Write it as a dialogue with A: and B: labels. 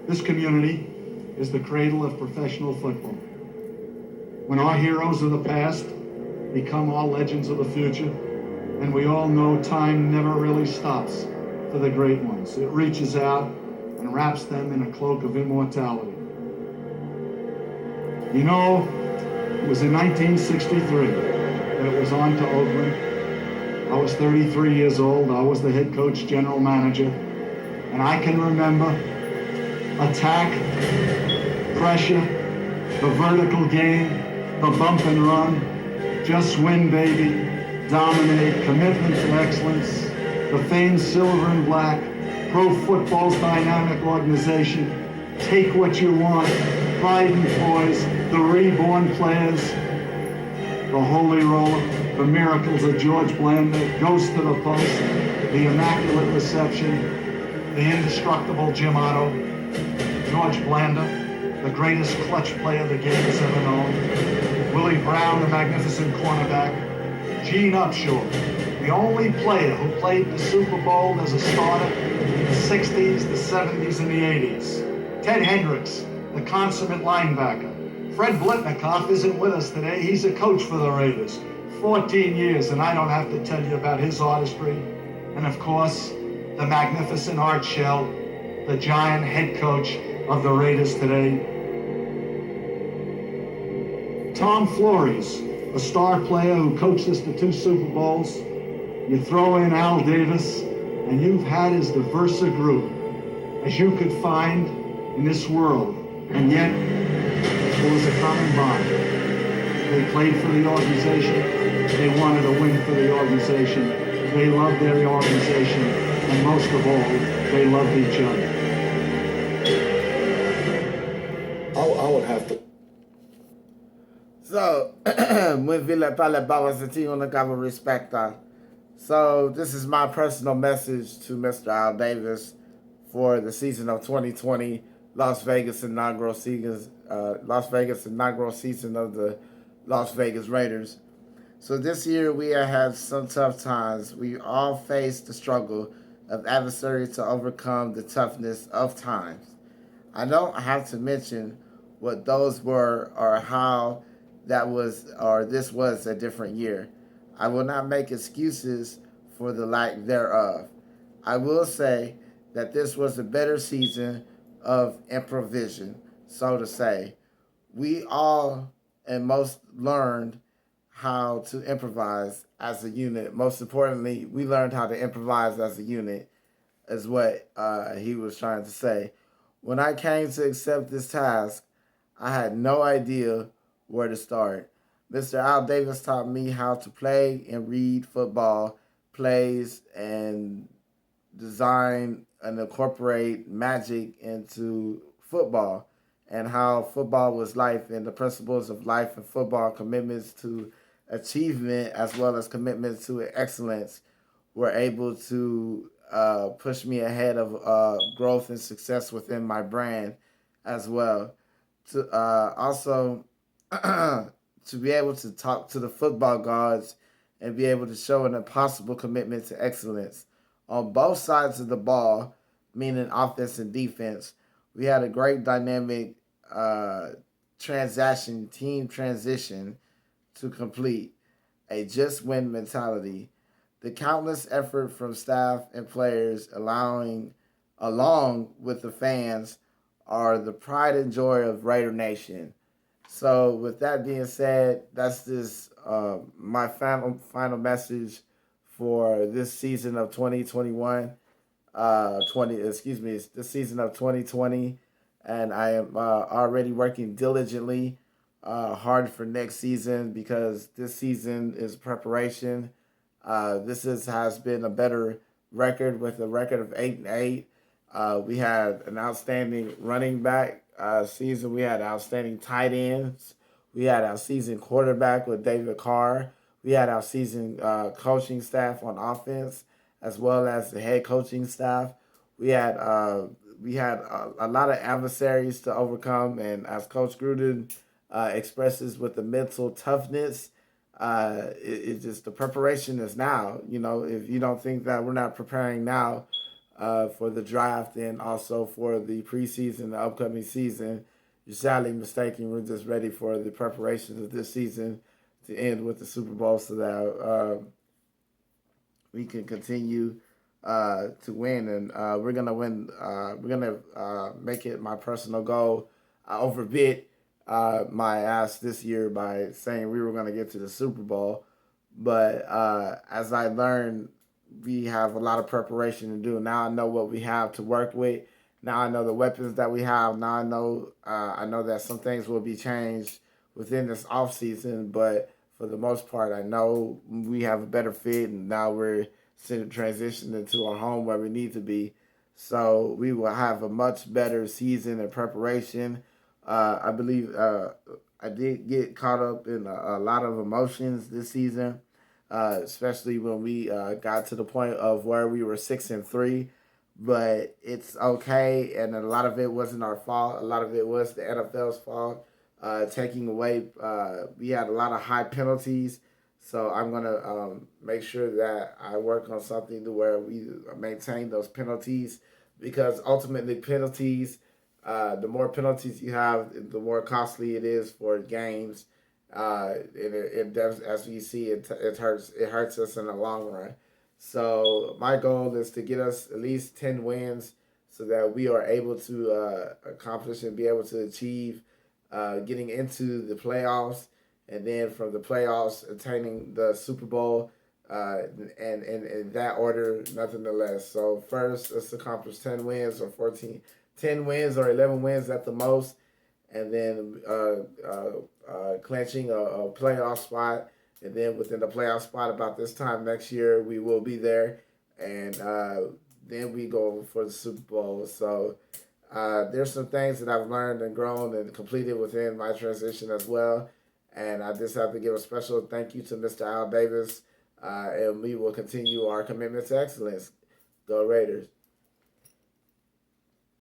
A: This community is the cradle of professional football. When our heroes of the past become our legends of the future, and we all know time never really stops for the great ones. It reaches out and wraps them in a cloak of immortality. You know, it was in 1963 that it was on to Oakland. I was 33 years old. I was the head coach, general manager, and I can remember attack, pressure, the vertical game, the bump and run, just win, baby, dominate, commitment to excellence, the famed silver and black, pro football's dynamic organization, take what you want, pride and poise, the reborn players, the holy roller, the miracles of George Blanda, ghost to the post, the immaculate reception, the indestructible Jim Otto, George Blanda, the greatest clutch player the game has ever known, Willie Brown, the magnificent cornerback, Gene Upshaw, the only player who played the Super Bowl as a starter in the 60s, the 70s, and the 80s, Ted Hendricks, the consummate linebacker. Fred Blitnikoff isn't with us today. He's a coach for the Raiders. 14 years, and I don't have to tell you about his artistry. And of course, the magnificent Art Shell, the giant head coach of the Raiders today. Tom Flores, a star player who coached us to 2 Super Bowls. You throw in Al Davis, and you've had as diverse a group as you could find in this world. And yet, there was a common bond. They played for the organization. They wanted to win for the organization. They loved their organization. And most of all, they loved each other.
B: I would have to.
C: So, muy bien le parle Bawasati on the Gava Respecta. So, this is my personal message to Mr. Al Davis for the season of 2020, Las Vegas inaugural season of the Las Vegas Raiders. So this year we have had some tough times. We all faced the struggle of adversaries to overcome the toughness of times. I don't have to mention what those were or how that was or this was a different year. I will not make excuses for the lack thereof. I will say that this was a better season of improvisation, so to say. We all and most learned how to improvise as a unit. Most importantly, we learned how to improvise as a unit, is what he was trying to say. When I came to accept this task, I had no idea where to start. Mr. Al Davis taught me how to play and read football plays and design and incorporate magic into football and how football was life and the principles of life and football, commitments to achievement as well as commitments to excellence were able to push me ahead of growth and success within my brand as well. To also to be able to talk to the football gods and be able to show an impossible commitment to excellence on both sides of the ball, meaning offense and defense. We had a great dynamic team transition to complete a just win mentality. The countless effort from staff and players along with the fans are the pride and joy of Raider Nation. So, with that being said, that's this my final message for this season of 2021. 20 excuse me, it's the season of 2020, and I am already working diligently hard for next season because this season is preparation. Has been a better record with a record of 8-8. We had an outstanding running back season. We had outstanding tight ends. We had our season quarterback with David Carr. We had our season coaching staff on offense, as well as the head coaching staff. We had a lot of adversaries to overcome, and as Coach Gruden expresses with the mental toughness, it just the preparation is now. You know, if you don't think that we're not preparing now, for the draft and also for the preseason, the upcoming season. You're sadly mistaken. We're just ready for the preparations of this season to end with the Super Bowl so that we can continue to win. And we're going to win. We're going to make it my personal goal. I overbid my ask this year by saying we were going to get to the Super Bowl. But as I learned, we have a lot of preparation to do. Now I know what we have to work with. Now I know the weapons that we have. Now I know that some things will be changed within this off season, but for the most part, I know we have a better fit, and now we're transitioning into a home where we need to be. So we will have a much better season and preparation. I believe I did get caught up in a lot of emotions this season, especially when we got to the point of where we were 6-3. But it's okay, and a lot of it wasn't our fault. A lot of it was the NFL's fault, taking away. We had a lot of high penalties, so I'm gonna make sure that I work on something to where we maintain those penalties, because ultimately penalties, the more penalties you have, the more costly it is for games. It does, as we see, it hurts us in the long run. So my goal is to get us at least 10 wins so that we are able to accomplish and be able to achieve getting into the playoffs, and then from the playoffs attaining the Super Bowl, and in that order, nothing less. So first, let's accomplish 10 wins or 10 wins or 11 wins at the most, and then clinching a playoff spot. And then within the playoff spot, about this time next year, we will be there. And then we go for the Super Bowl. So there's some things that I've learned and grown and completed within my transition as well. And I just have to give a special thank you to Mr. Al Davis. And we will continue our commitment to excellence. Go Raiders.